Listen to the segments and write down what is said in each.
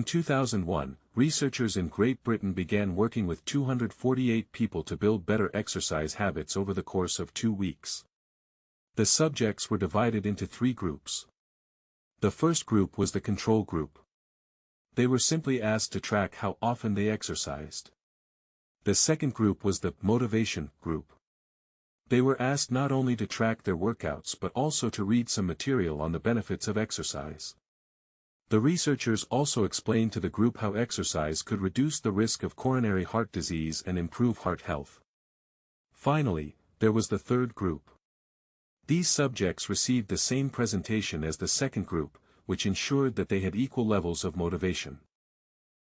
2001, researchers in Great Britain began working with 248 people to build better exercise habits over the course of 2 weeks. The subjects were divided into 3 groups. The first group was the control group. They were simply asked to track how often they exercised. The second group was the motivation group. They were asked not only to track their workouts but also to read some material on the benefits of exercise. The researchers also explained to the group how exercise could reduce the risk of coronary heart disease and improve heart health. Finally, there was the third group. These subjects received the same presentation as the second group, which ensured that they had equal levels of motivation.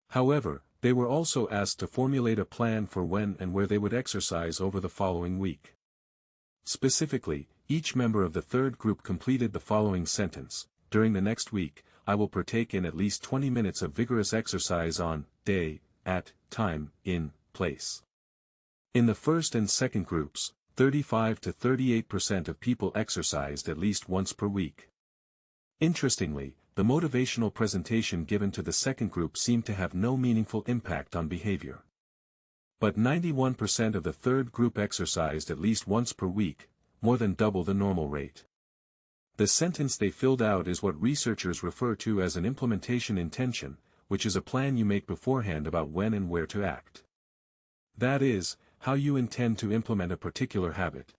However, they were also asked to formulate a plan for when and where they would exercise over the following week. Specifically, each member of the third group completed the following sentence: "During the next week, I will partake in at least 20 minutes of vigorous exercise on, day, at, time, in, place." In the first and second groups, 35 to 38% of people exercised at least once per week. Interestingly, the motivational presentation given to the second group seemed to have no meaningful impact on behavior. But 91% of the third group exercised at least once per week, more than double the normal rate. The sentence they filled out is what researchers refer to as an implementation intention, which is a plan you make beforehand about when and where to act. That is, how you intend to implement a particular habit.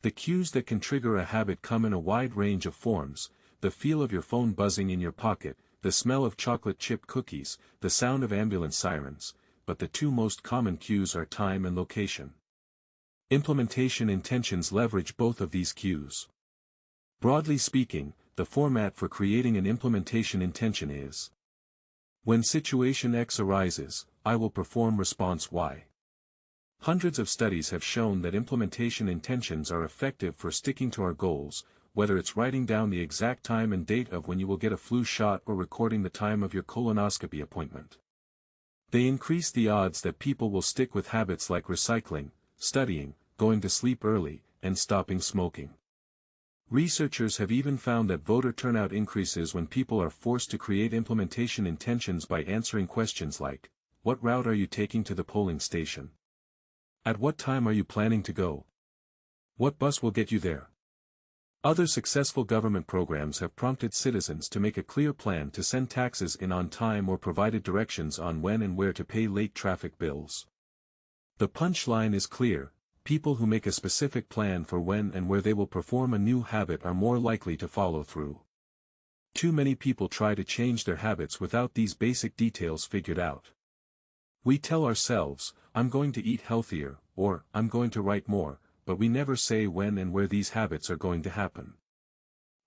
The cues that can trigger a habit come in a wide range of forms: the feel of your phone buzzing in your pocket, the smell of chocolate chip cookies, the sound of ambulance sirens, but the 2 most common cues are time and location. Implementation intentions leverage both of these cues. Broadly speaking, the format for creating an implementation intention is: when situation X arises, I will perform response Y. Hundreds of studies have shown that implementation intentions are effective for sticking to our goals, whether it's writing down the exact time and date of when you will get a flu shot or recording the time of your colonoscopy appointment. They increase the odds that people will stick with habits like recycling, studying, going to sleep early, and stopping smoking. Researchers have even found that voter turnout increases when people are forced to create implementation intentions by answering questions like, "What route are you taking to the polling station? At what time are you planning to go? What bus will get you there?" Other successful government programs have prompted citizens to make a clear plan to send taxes in on time or provided directions on when and where to pay late traffic bills. The punchline is clear: people who make a specific plan for when and where they will perform a new habit are more likely to follow through. Too many people try to change their habits without these basic details figured out. We tell ourselves, "I'm going to eat healthier," or "I'm going to write more," but we never say when and where these habits are going to happen.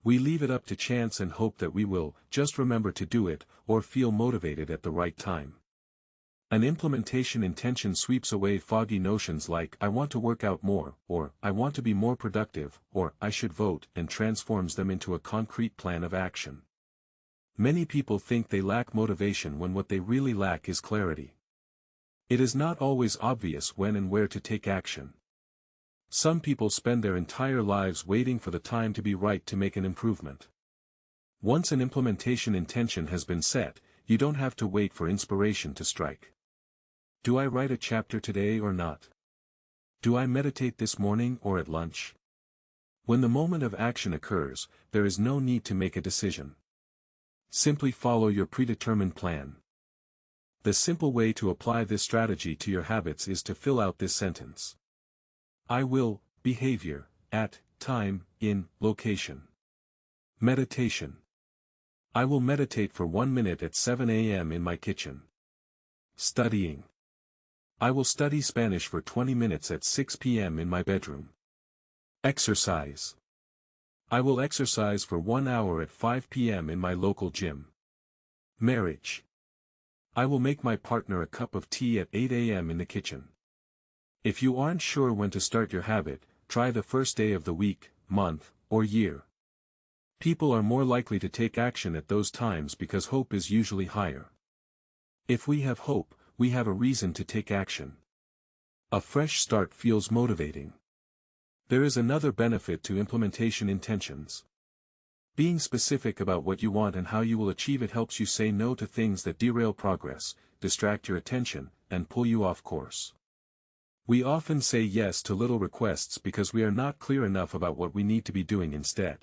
We leave it up to chance and hope that we will just remember to do it, or feel motivated at the right time. An implementation intention sweeps away foggy notions like "I want to work out more," or "I want to be more productive," or "I should vote," and transforms them into a concrete plan of action. Many people think they lack motivation when what they really lack is clarity. It is not always obvious when and where to take action. Some people spend their entire lives waiting for the time to be right to make an improvement. Once an implementation intention has been set, you don't have to wait for inspiration to strike. Do I write a chapter today or not? Do I meditate this morning or at lunch? When the moment of action occurs, there is no need to make a decision. Simply follow your predetermined plan. The simple way to apply this strategy to your habits is to fill out this sentence. I will, behavior, at, time, in, location. Meditation. I will meditate for 1 minute at 7 a.m. in my kitchen. Studying. I will study Spanish for 20 minutes at 6 p.m. in my bedroom. Exercise. I will exercise for 1 hour at 5 p.m. in my local gym. Marriage. I will make my partner a cup of tea at 8 a.m. in the kitchen. If you aren't sure when to start your habit, try the first day of the week, month, or year. People are more likely to take action at those times because hope is usually higher. If we have hope, we have a reason to take action. A fresh start feels motivating. There is another benefit to implementation intentions. Being specific about what you want and how you will achieve it helps you say no to things that derail progress, distract your attention, and pull you off course. We often say yes to little requests because we are not clear enough about what we need to be doing instead.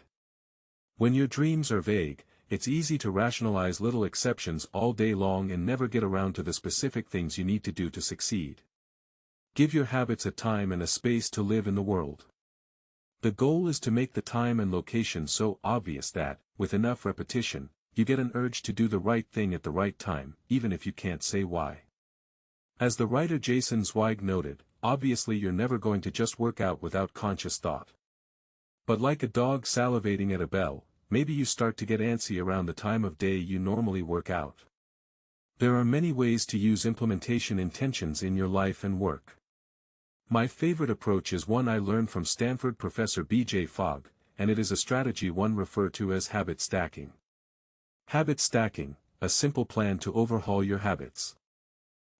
When your dreams are vague, it's easy to rationalize little exceptions all day long and never get around to the specific things you need to do to succeed. Give your habits a time and a space to live in the world. The goal is to make the time and location so obvious that, with enough repetition, you get an urge to do the right thing at the right time, even if you can't say why. As the writer Jason Zweig noted, obviously you're never going to just work out without conscious thought. But like a dog salivating at a bell, maybe you start to get antsy around the time of day you normally work out. There are many ways to use implementation intentions in your life and work. My favorite approach is one I learned from Stanford professor B.J. Fogg, and it is a strategy one referred to as habit stacking. Habit stacking, a simple plan to overhaul your habits.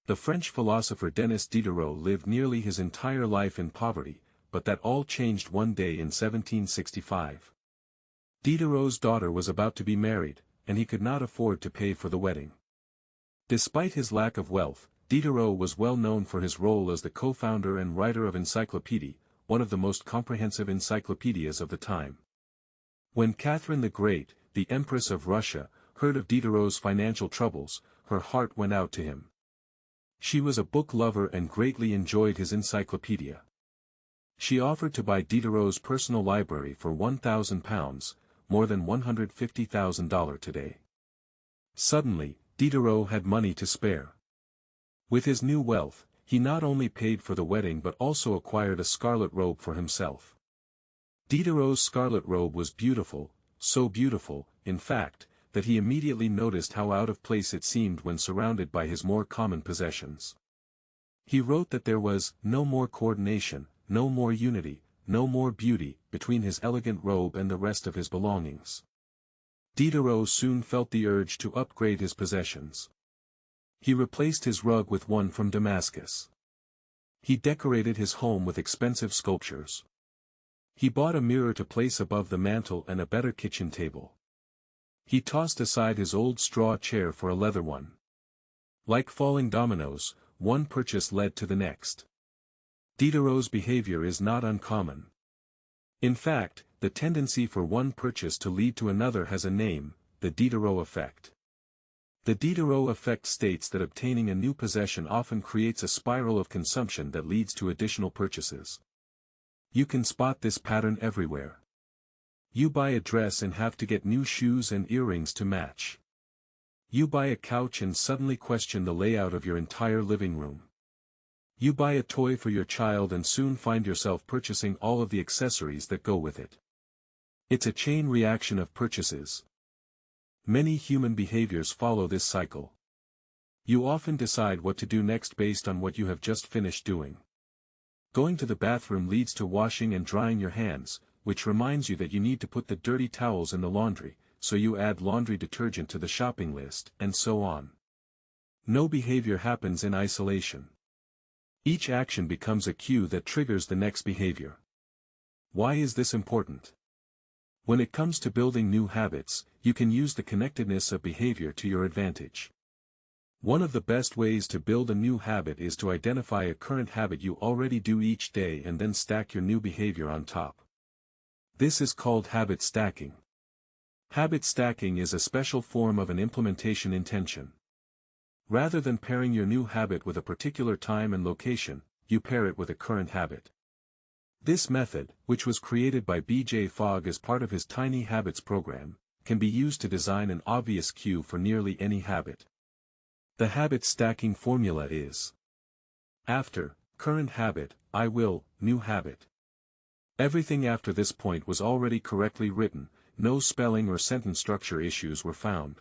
The French philosopher Denis Diderot lived nearly his entire life in poverty, but that all changed one day in 1765. Diderot's daughter was about to be married, and he could not afford to pay for the wedding. Despite his lack of wealth, Diderot was well known for his role as the co-founder and writer of Encyclopédie, one of the most comprehensive encyclopedias of the time. When Catherine the Great, the Empress of Russia, heard of Diderot's financial troubles, her heart went out to him. She was a book lover and greatly enjoyed his encyclopedia. She offered to buy Diderot's personal library for £1,000, more than $150,000 today. Suddenly, Diderot had money to spare. With his new wealth, he not only paid for the wedding but also acquired a scarlet robe for himself. Diderot's scarlet robe was beautiful, so beautiful, in fact, that he immediately noticed how out of place it seemed when surrounded by his more common possessions. He wrote that there was no more coordination, no more unity, no more beauty, between his elegant robe and the rest of his belongings. Diderot soon felt the urge to upgrade his possessions. He replaced his rug with one from Damascus. He decorated his home with expensive sculptures. He bought a mirror to place above the mantel and a better kitchen table. He tossed aside his old straw chair for a leather one. Like falling dominoes, one purchase led to the next. Diderot's behavior is not uncommon. In fact, the tendency for one purchase to lead to another has a name, the Diderot effect. The Diderot effect states that obtaining a new possession often creates a spiral of consumption that leads to additional purchases. You can spot this pattern everywhere. You buy a dress and have to get new shoes and earrings to match. You buy a couch and suddenly question the layout of your entire living room. You buy a toy for your child and soon find yourself purchasing all of the accessories that go with it. It's a chain reaction of purchases. Many human behaviors follow this cycle. You often decide what to do next based on what you have just finished doing. Going to the bathroom leads to washing and drying your hands, which reminds you that you need to put the dirty towels in the laundry, so you add laundry detergent to the shopping list, and so on. No behavior happens in isolation. Each action becomes a cue that triggers the next behavior. Why is this important? When it comes to building new habits, you can use the connectedness of behavior to your advantage. One of the best ways to build a new habit is to identify a current habit you already do each day and then stack your new behavior on top. This is called habit stacking. Habit stacking is a special form of an implementation intention. Rather than pairing your new habit with a particular time and location, you pair it with a current habit. This method, which was created by B.J. Fogg as part of his Tiny Habits program, can be used to design an obvious cue for nearly any habit. The habit stacking formula is: after, current habit, I will, new habit. Everything after this point was already correctly written, no spelling or sentence structure issues were found.